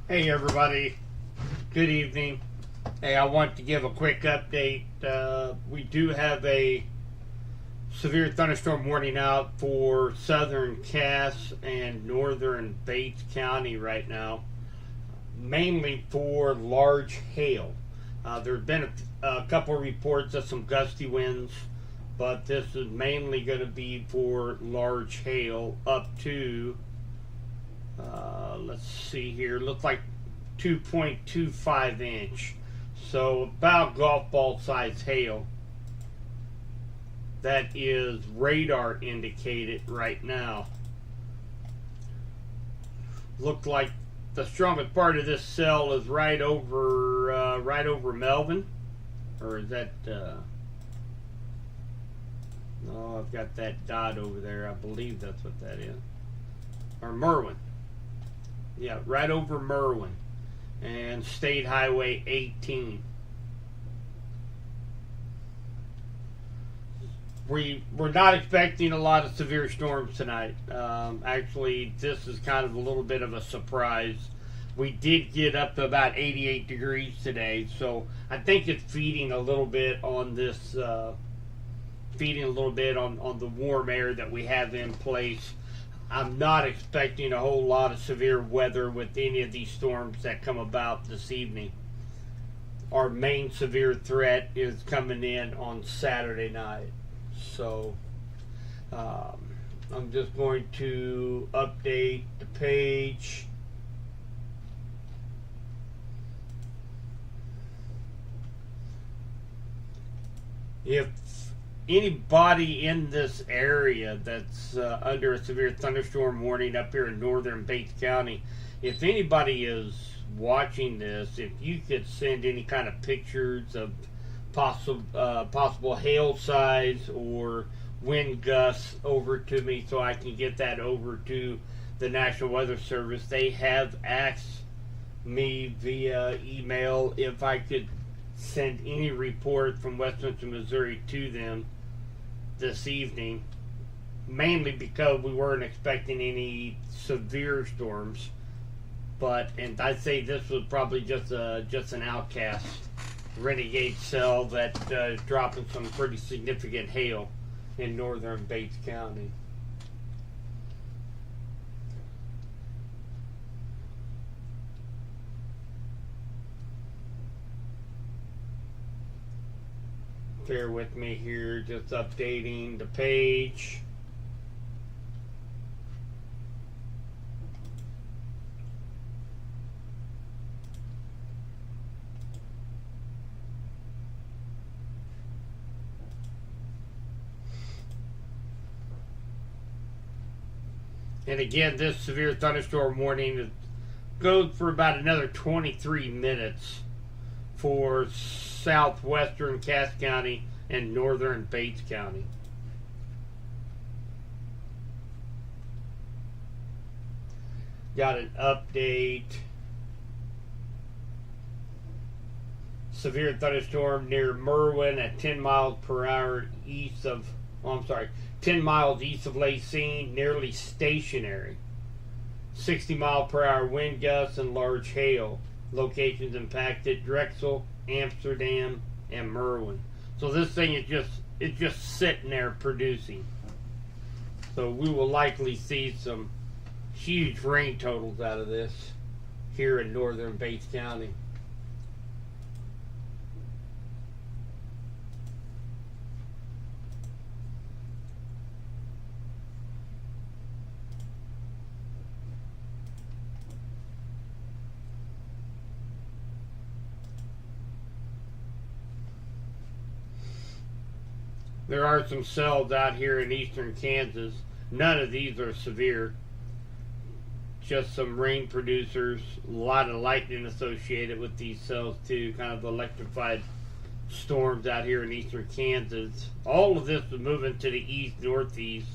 Hey everybody, good evening. Hey, I want to give a quick update. We do have a severe thunderstorm warning out for southern Cass and northern Bates County right now, mainly for large hail. There have been a couple of reports of some gusty winds, but this is mainly going to be for large hail up to let's see here, looks like 2.25 inch, so about golf ball size hail. That is radar indicated right now. Looked like the strongest part of this cell is right over Melvin, or is that no, I've got that dot over there. I believe that's what that is, or Merwin. Yeah, right over Merwin and State Highway 18. We're not expecting a lot of severe storms tonight. Actually, this is kind of a little bit of a surprise. We did get up to about 88 degrees today, so I think it's feeding a little bit on this, feeding a little bit on the warm air that we have in place. I'm not expecting a whole lot of severe weather with any of these storms that come about this evening. Our main severe threat is coming in on Saturday night. So I'm just going to update the page. If anybody in this area that's under a severe thunderstorm warning up here in northern Bates County, if anybody is watching this, if you could send any kind of pictures of possible hail size or wind gusts over to me so I can get that over to the National Weather Service. They have asked me via email if I could send any report from West Central Missouri to them this evening, mainly because we weren't expecting any severe storms. And I'd say this was probably just an outcast renegade cell that is dropping some pretty significant hail in northern Bates County. Bear with me here, just updating the page. And again, this severe thunderstorm warning goes for about another 23 minutes for southwestern Cass County and northern Bates County. Got an update. Severe thunderstorm near Merwin at 10 miles per hour east of, 10 miles east of Lacine, nearly stationary. 60 mile per hour wind gusts and large hail. Locations impacted: Drexel, Amsterdam, and Merwin. So this thing is just sitting there producing. So we will likely see some huge rain totals out of this here in northern Bates County. There are some cells out here in eastern Kansas. None of these are severe. Just some rain producers. A lot of lightning associated with these cells too. Kind of electrified storms out here in eastern Kansas. All of this is moving to the east, northeast.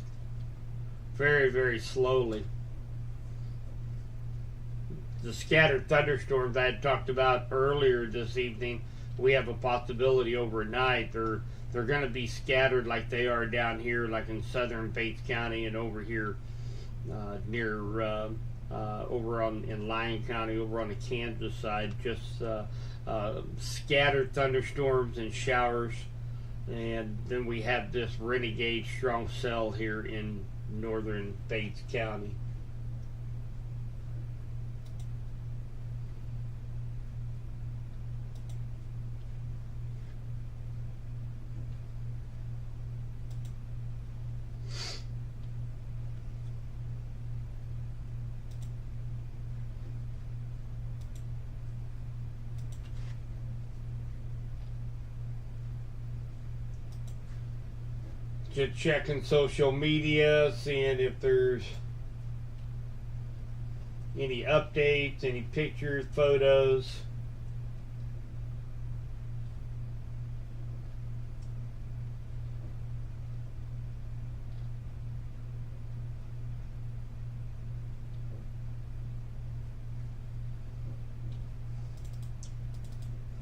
Very, very slowly. The scattered thunderstorms I had talked about earlier this evening, we have a possibility overnight. They're going to be scattered like they are down here, like in southern Bates County and over here near over in Lyon County, over on the Kansas side, just scattered thunderstorms and showers. And then we have this renegade strong cell here in northern Bates County. Just checking social media, seeing if there's any updates, any pictures, photos.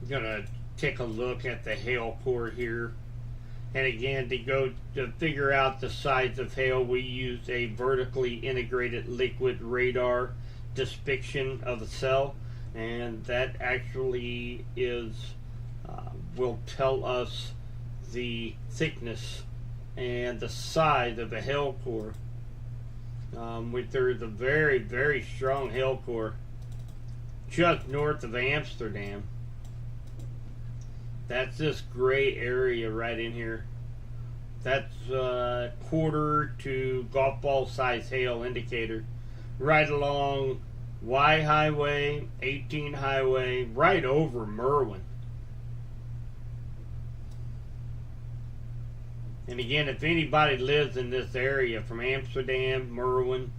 I'm gonna take a look at the hail core here. And again, to figure out the size of hail, we use a vertically integrated liquid radar depiction of the cell, and that actually will tell us the thickness and the size of the hail core. There's a very, very strong hail core just north of Amsterdam. That's this gray area right in here. That's quarter to golf ball size hail indicator. Right along Y Highway, 18 Highway, right over Merwin. And again, if anybody lives in this area from Amsterdam, Merwin,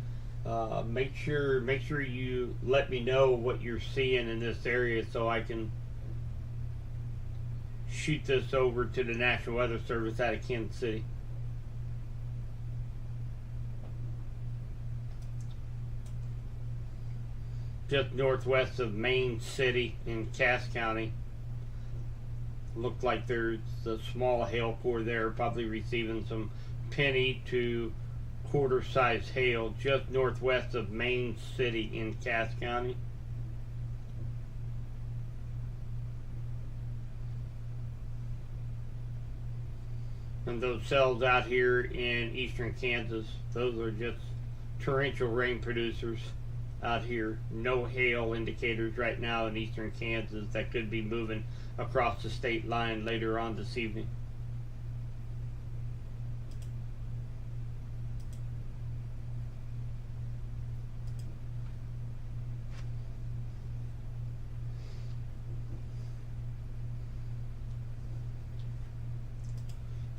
make sure you let me know what you're seeing in this area so I can shoot this over to the National Weather Service out of Kansas City. Just northwest of Main City in Cass County. Looked like there's a small hail core there, probably receiving some penny to quarter size hail just northwest of Main City in Cass County. And those cells out here in eastern Kansas, those are just torrential rain producers out here. No hail indicators right now in eastern Kansas that could be moving across the state line later on this evening.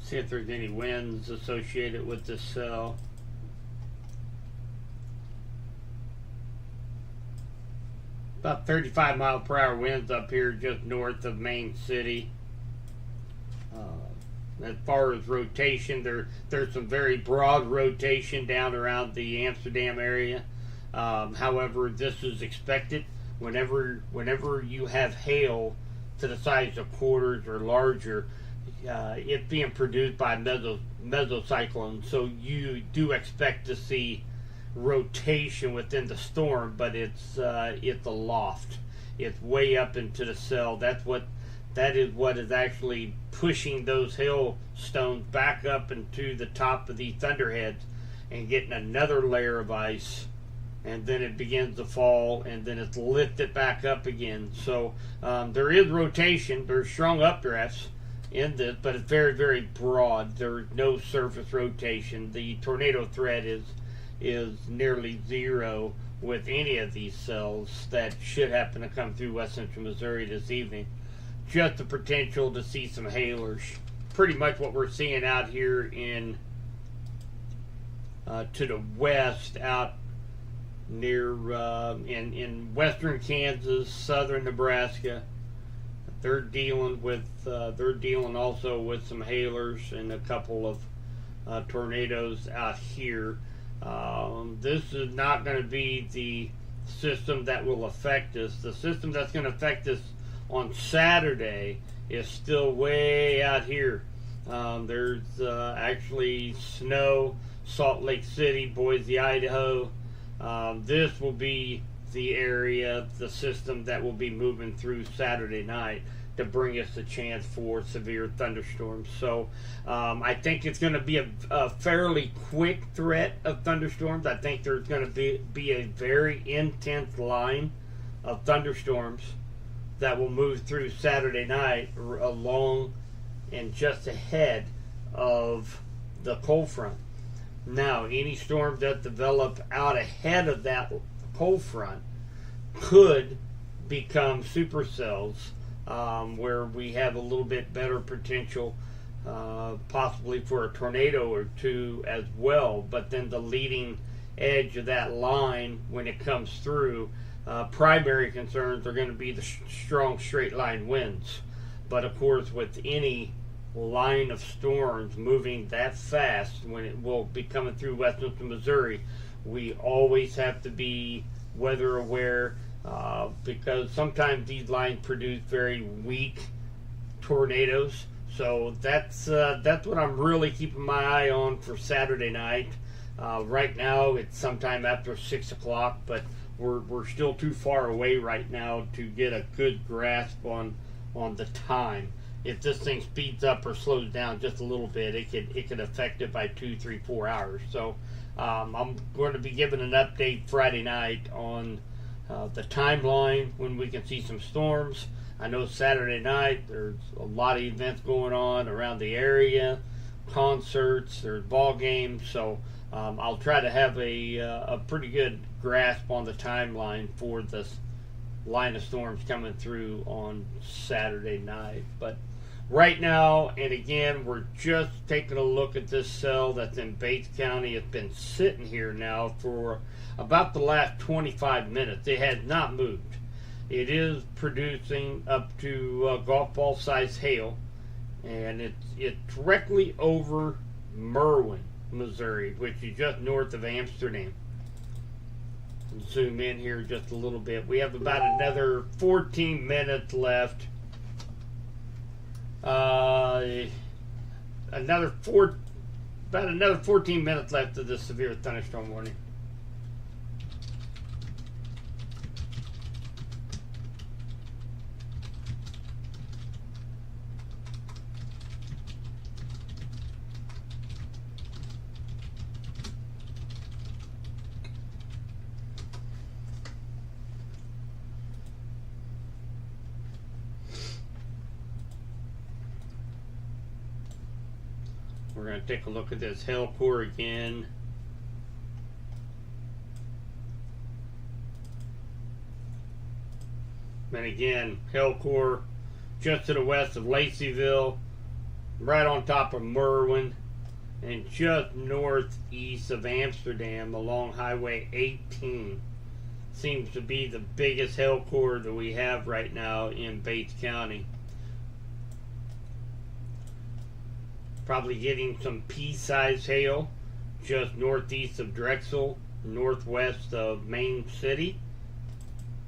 See if there's any winds associated with this cell. About 35-mile-per-hour winds up here just north of Main City. As far as rotation, there's some very broad rotation down around the Amsterdam area. However, this is expected. Whenever you have hail to the size of quarters or larger, it's being produced by mesocyclones, so you do expect to see rotation within the storm, but it's aloft. It's way up into the cell. That is what is actually pushing those hailstones back up into the top of the thunderheads and getting another layer of ice, and then it begins to fall, and then it's lifted back up again. So there is rotation. There's strong updrafts in this, but it's very, very broad. There's no surface rotation. The tornado threat is nearly zero with any of these cells that should happen to come through west central Missouri this evening. Just the potential to see some hailers. Pretty much what we're seeing out here in to the west, out near in western Kansas, southern Nebraska. They're dealing also with some hailers and a couple of tornadoes out here. This is not going to be the system that will affect us. The system that's going to affect us on Saturday is still way out here. There's actually snow, Salt Lake City, Boise, Idaho, This will be the area, the system that will be moving through Saturday night to bring us a chance for severe thunderstorms. So I think it's going to be a fairly quick threat of thunderstorms. I think there's going to be a very intense line of thunderstorms that will move through Saturday night along and just ahead of the cold front. Now, any storms that develop out ahead of that cold front could become supercells, where we have a little bit better potential, possibly for a tornado or two as well. But then the leading edge of that line, when it comes through, primary concerns are going to be the strong straight line winds. But of course, with any line of storms moving that fast, when it will be coming through western Missouri, we always have to be weather aware, because sometimes these lines produce very weak tornadoes. So that's what I'm really keeping my eye on for Saturday night. Right now it's sometime after 6 o'clock, but we're still too far away right now to get a good grasp on the time. If this thing speeds up or slows down just a little bit, it could affect it by 2, 3, 4 hours. So I'm going to be giving an update Friday night on the timeline when we can see some storms. I know Saturday night there's a lot of events going on around the area, concerts, there's ball games. So I'll try to have a pretty good grasp on the timeline for this line of storms coming through on Saturday night. But right now, and again, we're just taking a look at this cell that's in Bates County. It's been sitting here now for about the last 25 minutes. It has not moved. It is producing up to golf ball size hail, and it's directly over Merwin, Missouri, which is just north of Amsterdam. Zoom in here just a little bit. We have about another 14 minutes left. About another 14 minutes left of this severe thunderstorm warning. We're going to take a look at this hail core again. And again, hail core just to the west of Laceyville, right on top of Merwin, and just northeast of Amsterdam along Highway 18. Seems to be the biggest hail core that we have right now in Bates County. Probably getting some pea-sized hail just northeast of Drexel, northwest of Main City.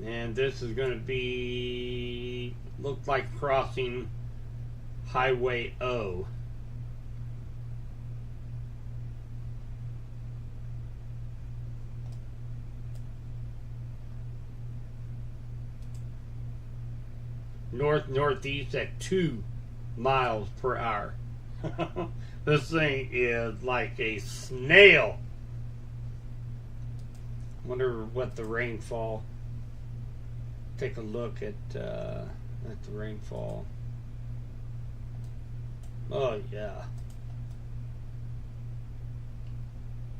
And this is going to be, looks like crossing Highway O. Northeast at 2 miles per hour. This thing is like a snail. Wonder what the rainfall. Take a look at the rainfall. Oh yeah,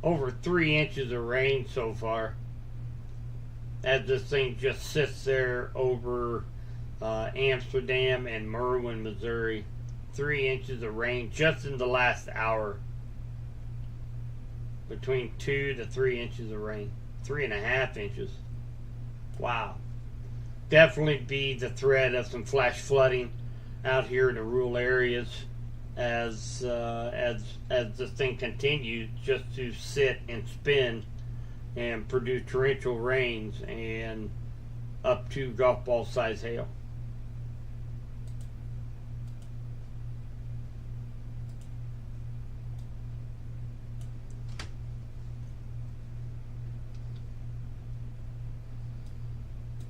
over 3 inches of rain so far. As this thing just sits there over Amsterdam and Merwin, Missouri. 3 inches of rain just in the last hour. Between 2 to 3 inches of rain. 3.5 inches. Wow. Definitely be the threat of some flash flooding out here in the rural areas as this thing continues just to sit and spin and produce torrential rains and up to golf ball size hail.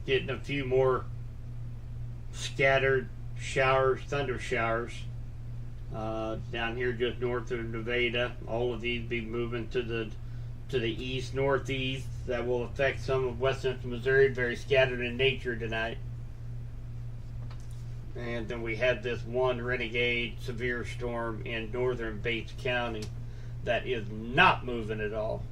getting a few more scattered showers, thunder showers. Down here just north of Nevada. All of these be moving to the east, northeast. That will affect some of west central Missouri. Very scattered in nature tonight. And then we have this one renegade severe storm in northern Bates County that is not moving at all.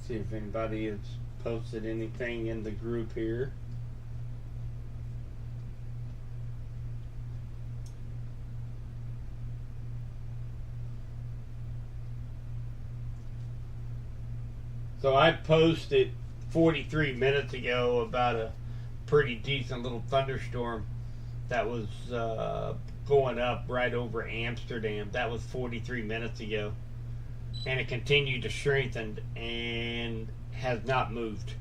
See if anybody has posted anything in the group here. So I posted 43 minutes ago about a pretty decent little thunderstorm that was going up right over Amsterdam. That was 43 minutes ago. And it continued to strengthen and has not moved.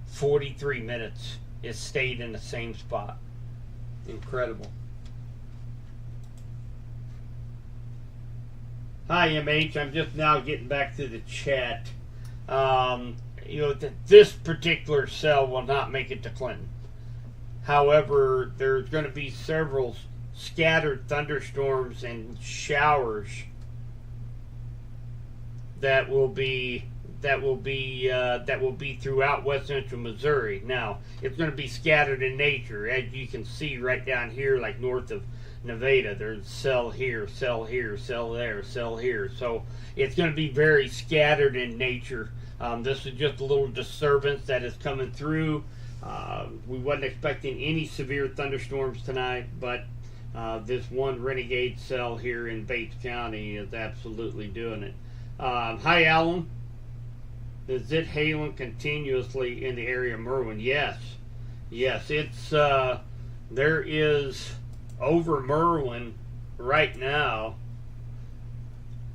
43 minutes. It stayed in the same spot. Incredible. Hi, MH. I'm just now getting back to the chat. This particular cell will not make it to Clinton. However, there's going to be several scattered thunderstorms and showers that will be throughout west central Missouri. Now, it's going to be scattered in nature, as you can see right down here, like north of Nevada. There's cell here, cell here, cell there, cell here. So it's going to be very scattered in nature. This is just a little disturbance that is coming through. We wasn't expecting any severe thunderstorms tonight, but this one renegade cell here in Bates County is absolutely doing it. Hi, Alan. Is it hailing continuously in the area of Merwin? Yes. It's there is over Merwin right now.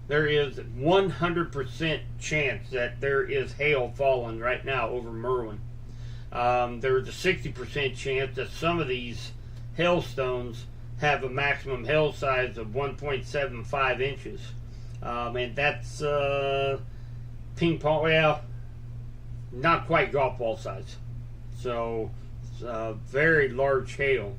There is 100% chance that there is hail falling right now over Merwin. There is a 60% chance that some of these hailstones have a maximum hail size of 1.75 inches. And that's ping pong, well, not quite golf ball size. So it's very large hail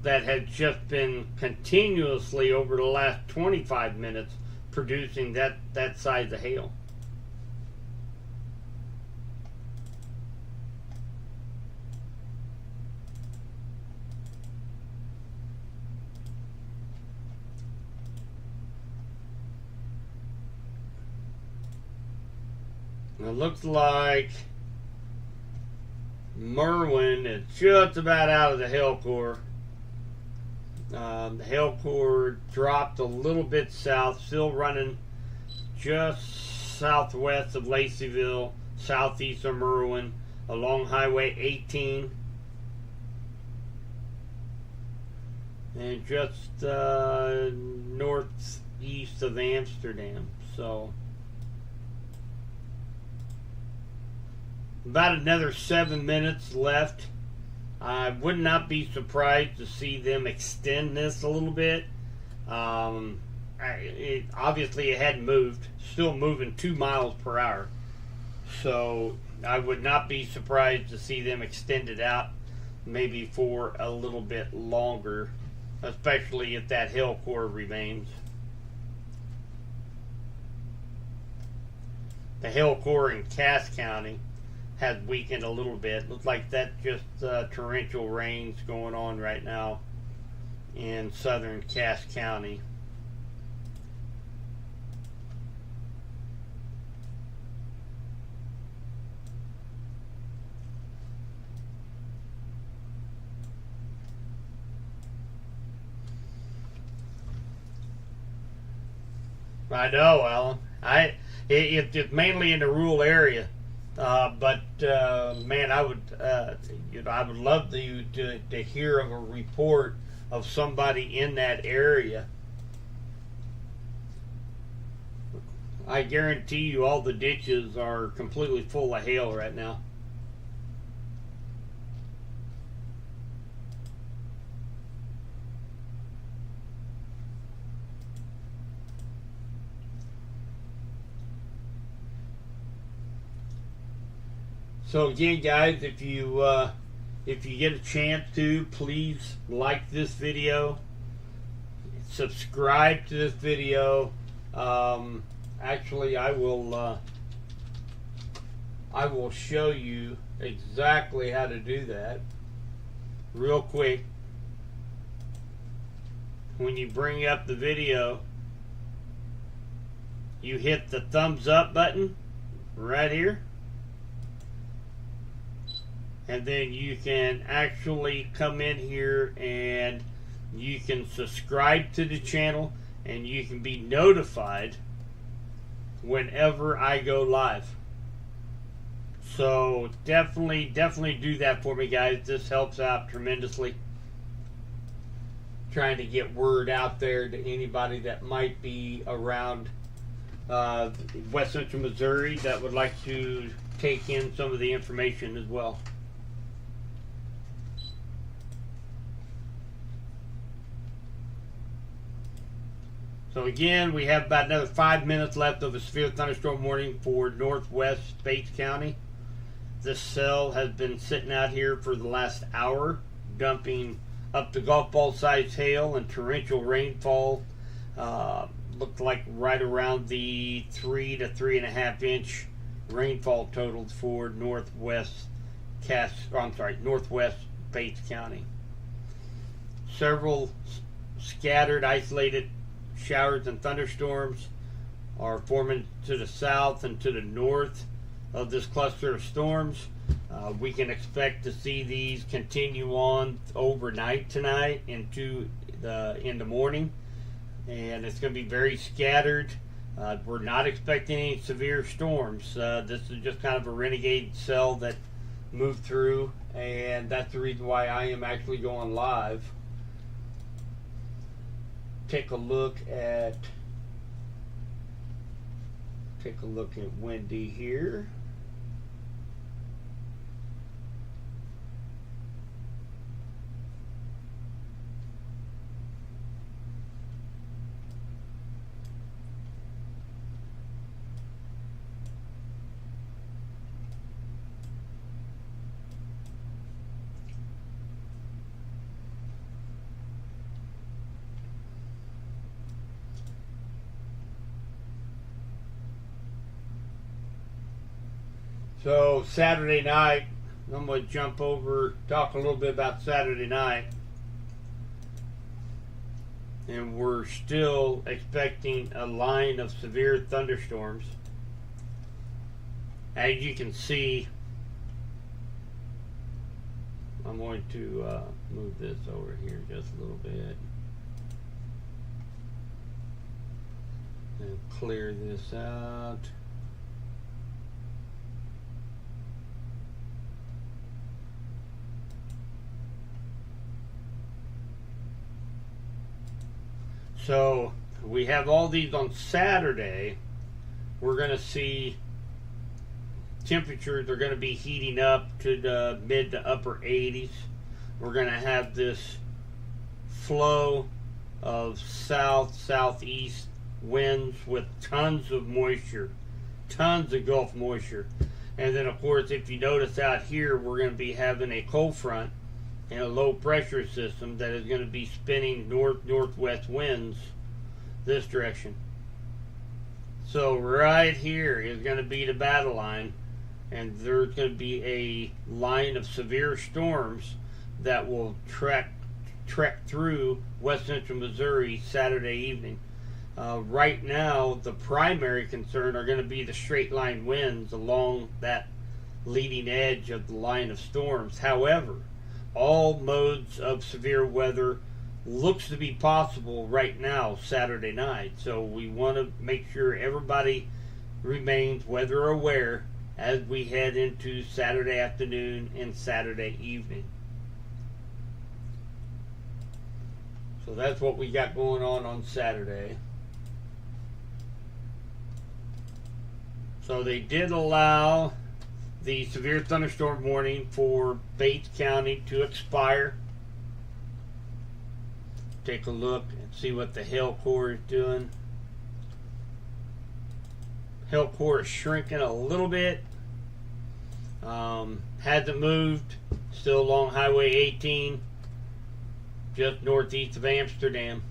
that had just been continuously over the last 25 minutes producing that size of hail. It looks like Merwin is just about out of the hail core. The hail core dropped a little bit south, still running just southwest of Laceyville, southeast of Merwin, along Highway 18, and just northeast of Amsterdam. So about another 7 minutes left. I would not be surprised to see them extend this a little bit. Obviously it hadn't moved, still moving 2 miles per hour. So I would not be surprised to see them extend it out maybe for a little bit longer, especially if that hail core remains. The hail core in Cass County has weakened a little bit. Looks like that's just torrential rains going on right now in southern Cass County. I know, Alan. It's mainly in the rural area. But man, I would love to hear of a report of somebody in that area I guarantee you all the ditches are completely full of hail right now. So again, guys, if you get a chance to, please like this video, subscribe to this video. Actually, I will show you exactly how to do that real quick. When you bring up the video, you hit the thumbs up button right here, and then you can actually come in here and you can subscribe to the channel, and you can be notified whenever I go live. So definitely do that for me, guys. This helps out tremendously. Trying to get word out there to anybody that might be around West Central Missouri that would like to take in some of the information as well. So again, we have about another 5 minutes left of a severe thunderstorm warning for northwest Bates County. This cell has been sitting out here for the last hour, dumping up to golf ball size hail and torrential rainfall. Looked like right around the 3 to 3.5 inch rainfall totals for northwest Bates County. Several scattered, isolated showers and thunderstorms are forming to the south and to the north of this cluster of storms. We can expect to see these continue on overnight tonight into in the morning, and it's going to be very scattered. We're not expecting any severe storms. This is just kind of a renegade cell that moved through, and that's the reason why I am actually going live. Take a look at Wendy here. So Saturday night, I'm going to jump over, talk a little bit about Saturday night. And we're still expecting a line of severe thunderstorms. As you can see, I'm going to move this over here just a little bit and clear this out. So we have all these on Saturday. We're going to see temperatures are going to be heating up to the mid to upper 80s. We're going to have this flow of southeast winds with tons of moisture, tons of Gulf moisture. And then of course, if you notice out here, we're going to be having a cold front and a low pressure system that is going to be spinning northwest winds this direction. So right here is going to be the battle line, and there's going to be a line of severe storms that will trek through West Central Missouri Saturday evening. Right now, the primary concern are going to be the straight line winds along that leading edge of the line of storms. However, all modes of severe weather looks to be possible right now Saturday night. So we want to make sure everybody remains weather aware as we head into Saturday afternoon and Saturday evening. So that's what we got going on Saturday. So they did allow the severe thunderstorm warning for Bates County to expire. Take a look and see what the hail core is doing. Hail core is shrinking a little bit. Hasn't moved. Still along Highway 18, just northeast of Amsterdam.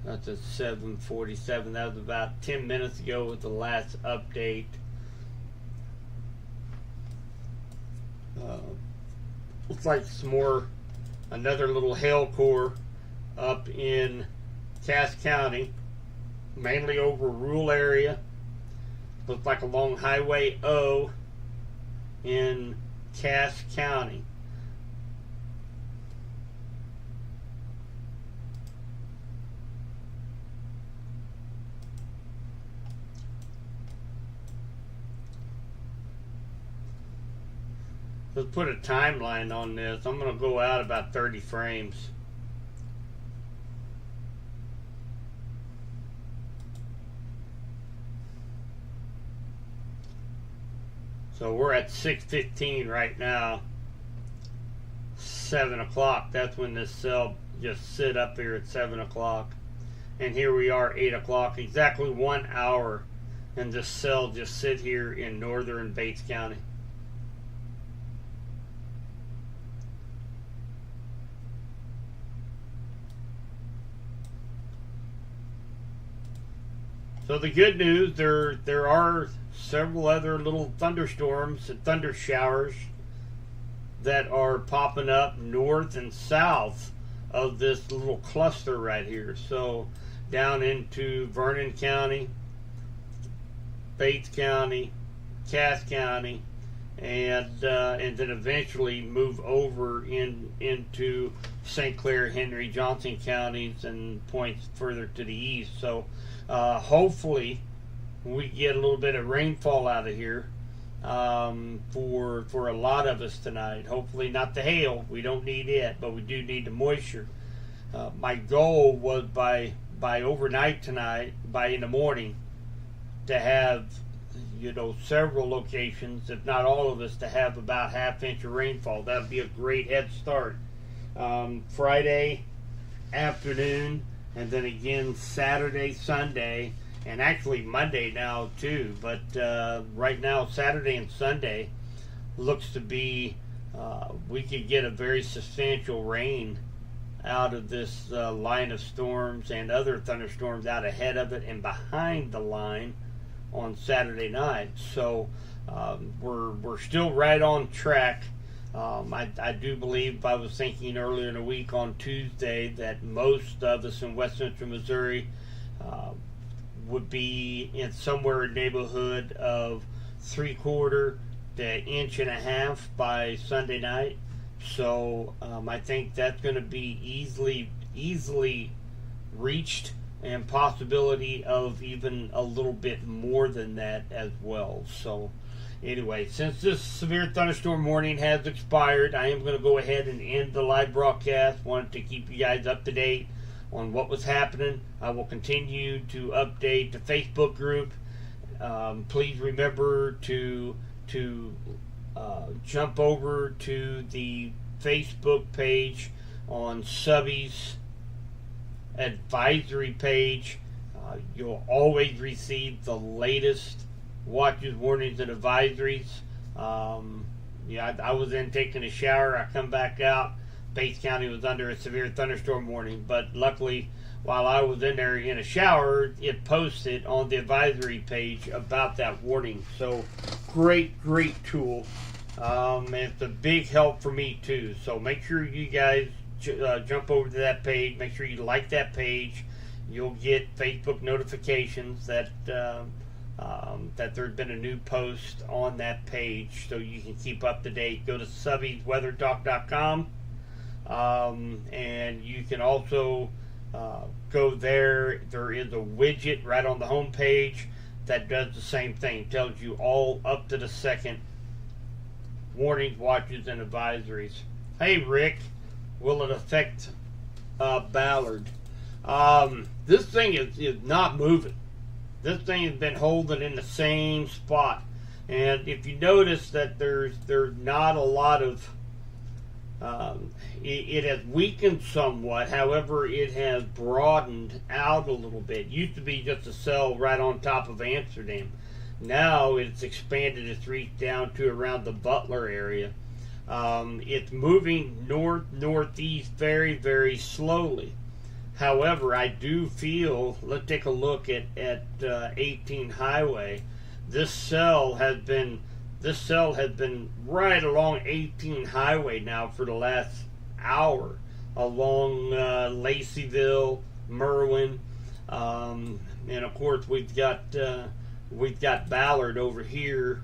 That's a 7:47. That was about 10 minutes ago with the last update. Looks like another little hail core up in Cass County, mainly over rural area. Looks like along Highway O in Cass County. Let's put a timeline on this. I'm going to go out about 30 frames. So we're at 6:15 right now. 7 o'clock. That's when this cell just sit up here at 7 o'clock. And here we are 8 o'clock. Exactly 1 hour. And this cell just sit here in northern Bates County. So the good news, there are several other little thunderstorms and thunder showers that are popping up north and south of this little cluster right here. So down into Vernon County, Bates County, Cass County, and then eventually move over into St. Clair, Henry, Johnson counties and points further to the east. So hopefully we get a little bit of rainfall out of here for a lot of us tonight. Hopefully not the hail. We don't need it, but we do need the moisture. My goal was by overnight tonight, by in the morning, to have several locations, if not all of us, to have about half-inch of rainfall. That would be a great head start. Friday afternoon, and then again Saturday, Sunday, and actually Monday now too. But right now, Saturday and Sunday looks to be we could get a very substantial rain out of this line of storms and other thunderstorms out ahead of it and behind the line on Saturday night. So we're still right on track. I do believe, I was thinking earlier in the week on Tuesday, that most of us in West Central Missouri would be in somewhere in the neighborhood of 3/4 to 1.5 inches by Sunday night. So I think that's going to be easily reached, and possibility of even a little bit more than that as well. So anyway, since this severe thunderstorm warning has expired, I am going to go ahead and end the live broadcast. Wanted to keep you guys up to date on what was happening. I will continue to update the Facebook group. Please remember to jump over to the Facebook page on Subby's advisory page. You'll always receive the latest watches, warnings, and advisories. I was in taking a shower. I come back out. Bates County was under a severe thunderstorm warning, but luckily, while I was in there in a shower, it posted on the advisory page about that warning. So great tool. It's a big help for me too. So make sure you guys jump over to that page. Make sure you like that page. You'll get Facebook notifications that that there's been a new post on that page, so you can keep up to date. Go to subbysweathertalk.com, and you can also go there. There is a widget right on the home page that does the same thing. It tells you all up to the second warnings, watches, and advisories. Hey Rick, will it affect Ballard? This thing is not moving. This thing has been holding in the same spot. And if you notice that there's not a lot of, it has weakened somewhat. However, it has broadened out a little bit. It used to be just a cell right on top of Amsterdam. Now it's expanded its reach down to around the Butler area. It's moving northeast very, very slowly. However, I do feel, let's take a look at 18 Highway. This cell has been right along 18 Highway now for the last hour, along Laceyville, Merwin, and of course we've got Ballard over here.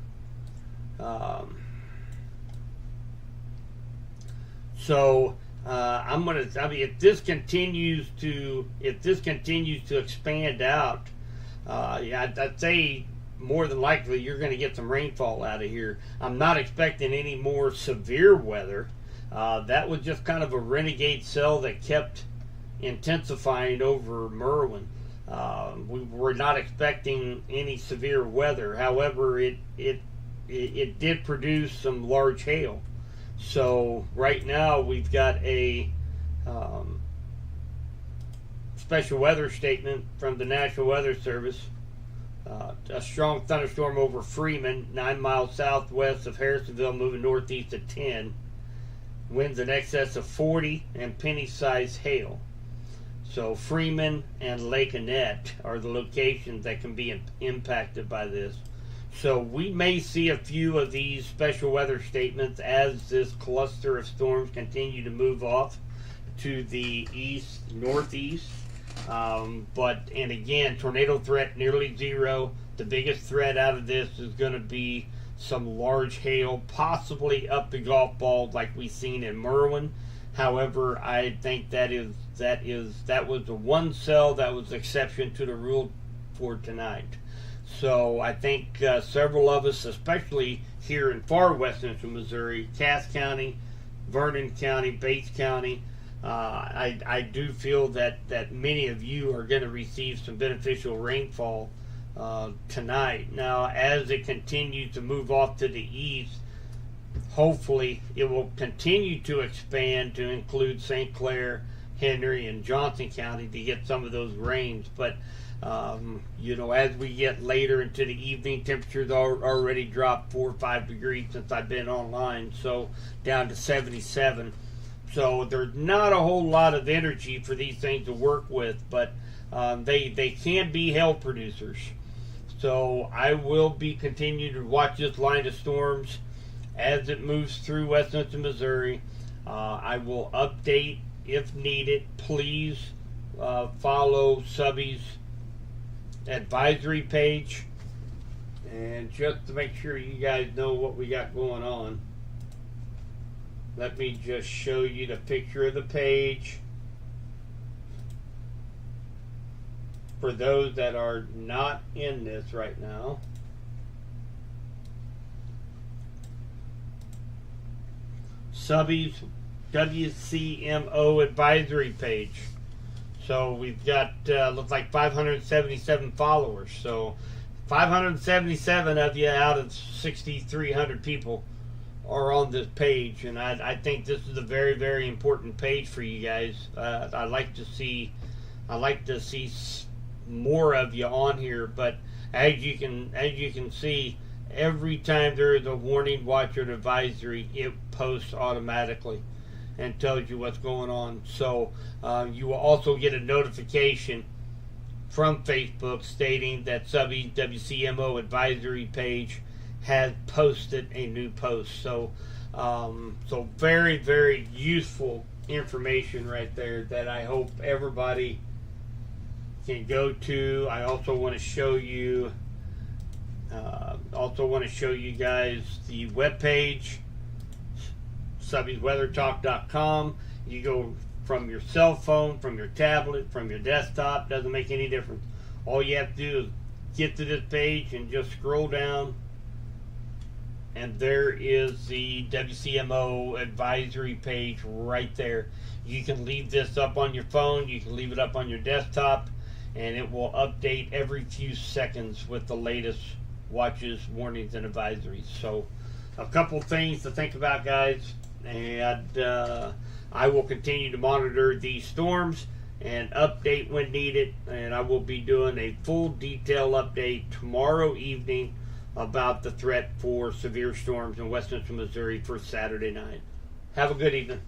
If this continues to expand out, I'd say more than likely you're going to get some rainfall out of here. I'm not expecting any more severe weather. That was just kind of a renegade cell that kept intensifying over Merwin. We were not expecting any severe weather. However, it did produce some large hail. So right now we've got a special weather statement from the National Weather Service. A strong thunderstorm over Freeman, 9 miles southwest of Harrisonville, moving northeast at 10. Winds in excess of 40 and penny-sized hail. So Freeman and Lake Annette are the locations that can be impacted by this. So we may see a few of these special weather statements as this cluster of storms continue to move off to the east, northeast. And again, tornado threat nearly zero. The biggest threat out of this is going to be some large hail, possibly up the golf ball like we've seen in Merwin. However, I think that was the one cell that was exception to the rule for tonight. So I think several of us, especially here in far west central Missouri, Cass County, Vernon County, Bates County, I do feel that many of you are going to receive some beneficial rainfall tonight. Now, as it continues to move off to the east, hopefully it will continue to expand to include St. Clair, Henry, and Johnson County to get some of those rains. But as we get later into the evening, temperatures already dropped 4 or 5 degrees since I've been online, so down to 77. So there's not a whole lot of energy for these things to work with, but they can be hail producers. So I will be continuing to watch this line of storms as it moves through west central Missouri. I will update if needed. Please follow Subby's advisory page, and just to make sure you guys know what we got going on, let me just show you the picture of the page for those that are not in this right now. Subby's WCMO advisory page. So we've got looks like 577 followers. So 577 of you out of 6,300 people are on this page, and I think this is a very, very important page for you guys. I like to see more of you on here. But as you can see, every time there is a warning, watch, or advisory, it posts automatically and tells you what's going on. So you will also get a notification from Facebook stating that Subby's WCMO advisory page has posted a new post. So so very, very useful information right there that I hope everybody can go to. I also want to show you guys the webpage, Subby'sWeatherTalk.com. You go from your cell phone, from your tablet, from your desktop, doesn't make any difference. All you have to do is get to this page and just scroll down, and there is the WCMO advisory page right there. You can leave this up on your phone, you can leave it up on your desktop. and it will update every few seconds with the latest watches, warnings, and advisories. So a couple things to think about, guys, and I will continue to monitor these storms and update when needed, and I will be doing a full detail update tomorrow evening about the threat for severe storms in West Central Missouri for Saturday night. Have a good evening.